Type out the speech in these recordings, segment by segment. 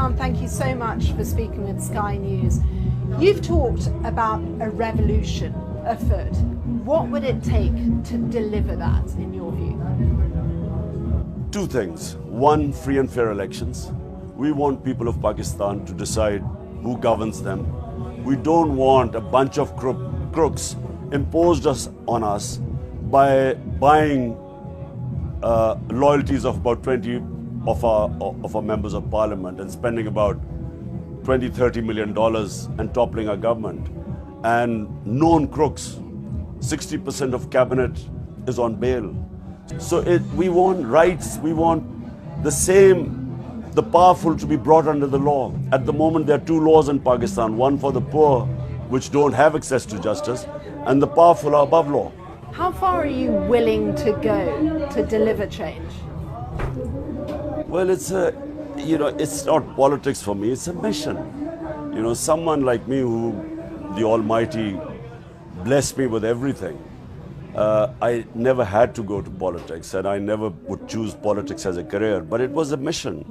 Imran, thank you so much for speaking with Sky News. You've talked about a revolution afoot. What would it take to deliver that, in your view? Two things. One, free and fair elections. We want people of Pakistan to decide who governs them. We don't want a bunch of crooks imposed on us by buying loyalties of about 20 of our members of parliament and spending about $20-30 million and toppling our government. And known crooks, 60% of cabinet is on bail. So we want rights, we want the powerful to be brought under the law. At the moment, there are two laws in Pakistan, one for the poor, which don't have access to justice, and the powerful are above law. How far are you willing to go to deliver change? Well, it's not politics for me, it's a mission. Someone like me who the Almighty blessed me with everything. I never had to go to politics, and I never would choose politics as a career, but it was a mission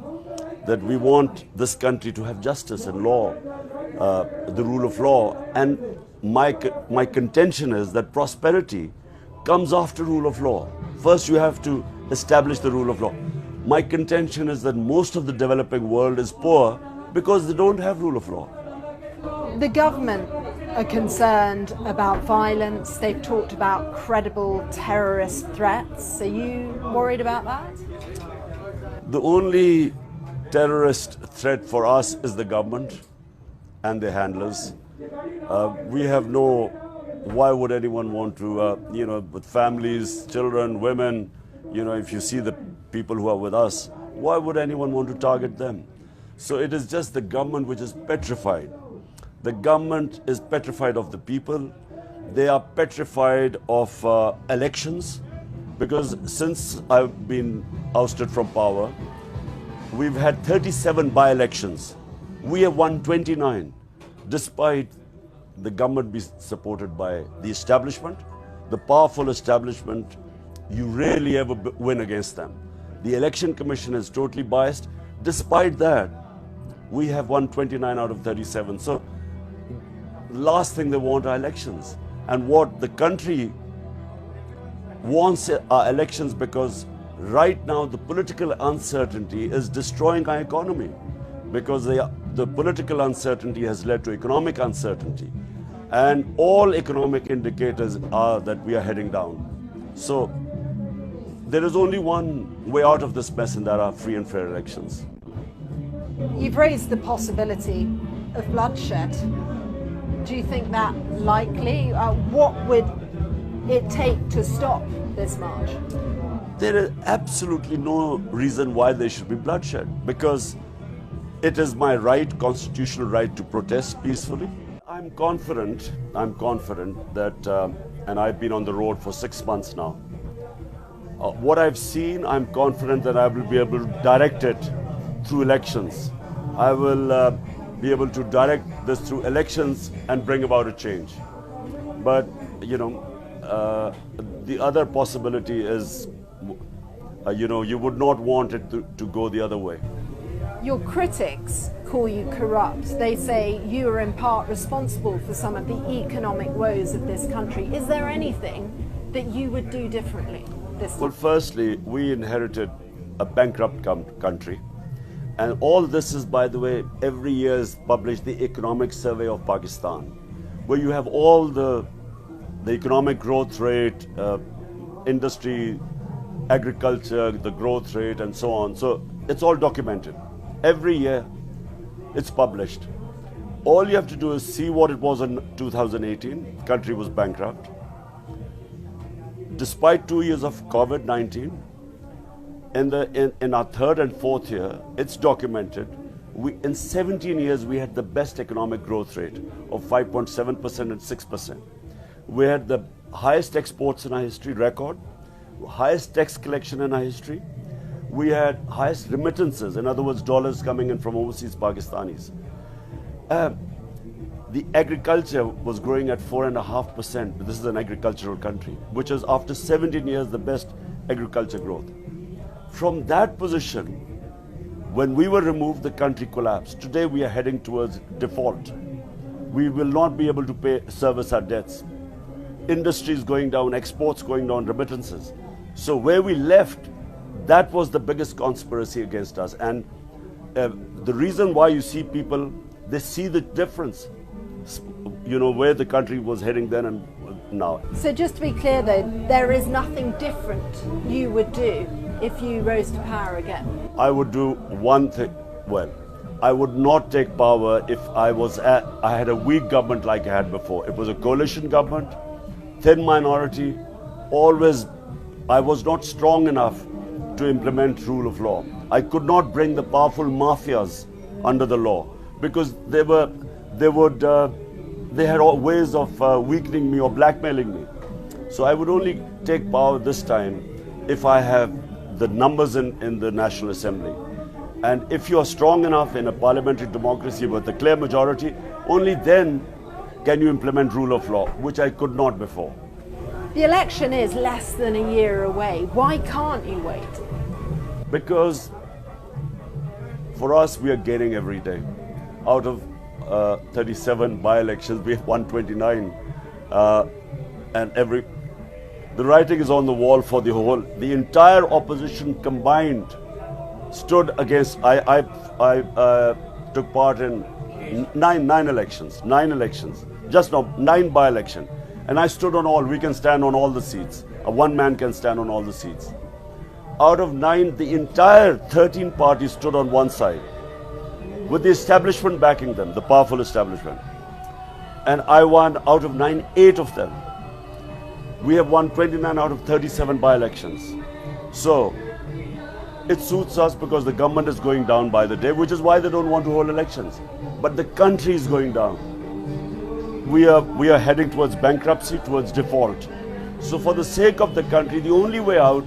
that we want this country to have justice and law, the rule of law. And my contention is that prosperity comes after rule of law. First, you have to establish the rule of law. My contention is that most of the developing world is poor because they don't have rule of law. The government are concerned about violence. They've talked about credible terrorist threats. Are you worried about that? The only terrorist threat for us is the government and their handlers. We have why would anyone want to, with families, children, women, if you see the people who are with us, why would anyone want to target them? So it is just the government which is petrified. The government is petrified of the people. They are petrified of elections, because since I've been ousted from power, we've had 37 by-elections. We have won 29, despite the government be supported by the establishment, the powerful establishment. You rarely ever win against them. The election commission is totally biased. Despite that, we have won 29 out of 37. So last thing they want are elections. And what the country wants are elections, because right now the political uncertainty is destroying our economy, because the political uncertainty has led to economic uncertainty. And all economic indicators are that we are heading down. So there is only one way out of this mess, and that are free and fair elections. You've raised the possibility of bloodshed. Do you think that likely? What would it take to stop this march? There is absolutely no reason why there should be bloodshed, because it is my right, constitutional right, to protest peacefully. I'm confident that, and I've been on the road for 6 months now. What I've seen, I'm confident that I will be able to direct it through elections. I will be able to direct this through elections and bring about a change. But, the other possibility is, you would not want it to go the other way. Your critics call you corrupt. They say you are in part responsible for some of the economic woes of this country. Is there anything that you would do differently this time? Well, firstly, we inherited a bankrupt country. And all this is, by the way, every year is published the Economic Survey of Pakistan, where you have all the economic growth rate, industry, agriculture, the growth rate, and so on. So it's all documented. Every year it's published. All you have to do is see what it was in 2018. The country was bankrupt. Despite 2 years of COVID-19, in our third and fourth year, it's documented. In 17 years, we had the best economic growth rate of 5.7% and 6%. We had the highest exports in our history, record, highest tax collection in our history. We had highest remittances, in other words, dollars coming in from overseas Pakistanis. The agriculture was growing at 4.5%. This is an agricultural country, which is, after 17 years, the best agriculture growth. From that position, When we were removed, the country collapsed. Today we are heading towards default. We will not be able to service our debts. Industries going down, exports going down, remittances. So where we left, that was the biggest conspiracy against us. And the reason why you see people, they see the difference, where the country was heading then and now. So just to be clear though, there is nothing different you would do if you rose to power again? I would do one thing. Well, I would not take power if I had a weak government like I had before. It was a coalition government, thin minority, always. I was not strong enough to implement rule of law. I could not bring the powerful mafias under the law because they had ways of weakening me or blackmailing me. So I would only take power this time if I have the numbers in the National Assembly. And if you are strong enough in a parliamentary democracy with a clear majority, only then can you implement rule of law, which I could not before. The election is less than a year away. Why can't you wait? Because for us, we are gaining every day. Out of 37 by-elections, we have 129. And the writing is on the wall for the entire opposition combined stood against. I took part in nine elections, just now 9 by-election. And I stood on all. We can stand on all the seats. One man can stand on all the seats. Out of 9, the entire 13 parties stood on one side, with the establishment backing them, the powerful establishment. And I won out of 9, 8 of them. We have won 29 out of 37 by-elections. So it suits us because the government is going down by the day, which is why they don't want to hold elections. But the country is going down. We are heading towards bankruptcy, towards default. So for the sake of the country, the only way out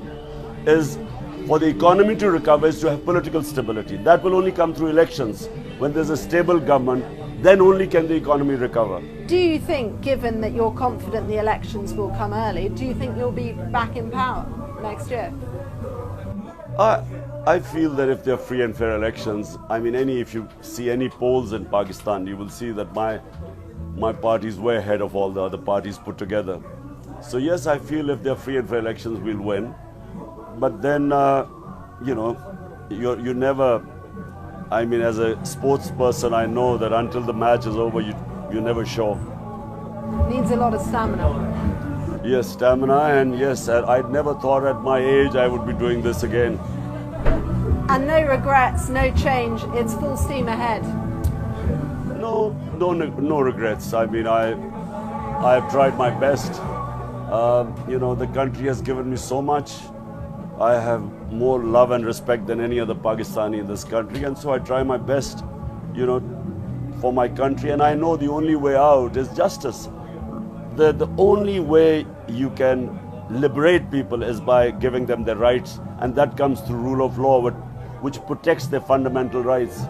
is for the economy to recover is to have political stability. That will only come through elections. When there's a stable government, then only can the economy recover. Do you think, given that you're confident the elections will come early, do you think you'll be back in power next year? I feel that if they're free and fair elections, if you see any polls in Pakistan, you will see that my party is way ahead of all the other parties put together. So yes, I feel if they're free and fair elections, we'll win. But then, you never, as a sports person, I know that until the match is over, you're never sure. Needs a lot of stamina. Yes, stamina, and yes, I'd never thought at my age I would be doing this again. And no regrets, no change, it's full steam ahead. No regrets. I have tried my best. The country has given me so much. I have more love and respect than any other Pakistani in this country, and so I try my best, for my country. And I know the only way out is justice. The only way you can liberate people is by giving them their rights, and that comes through rule of law, which protects their fundamental rights.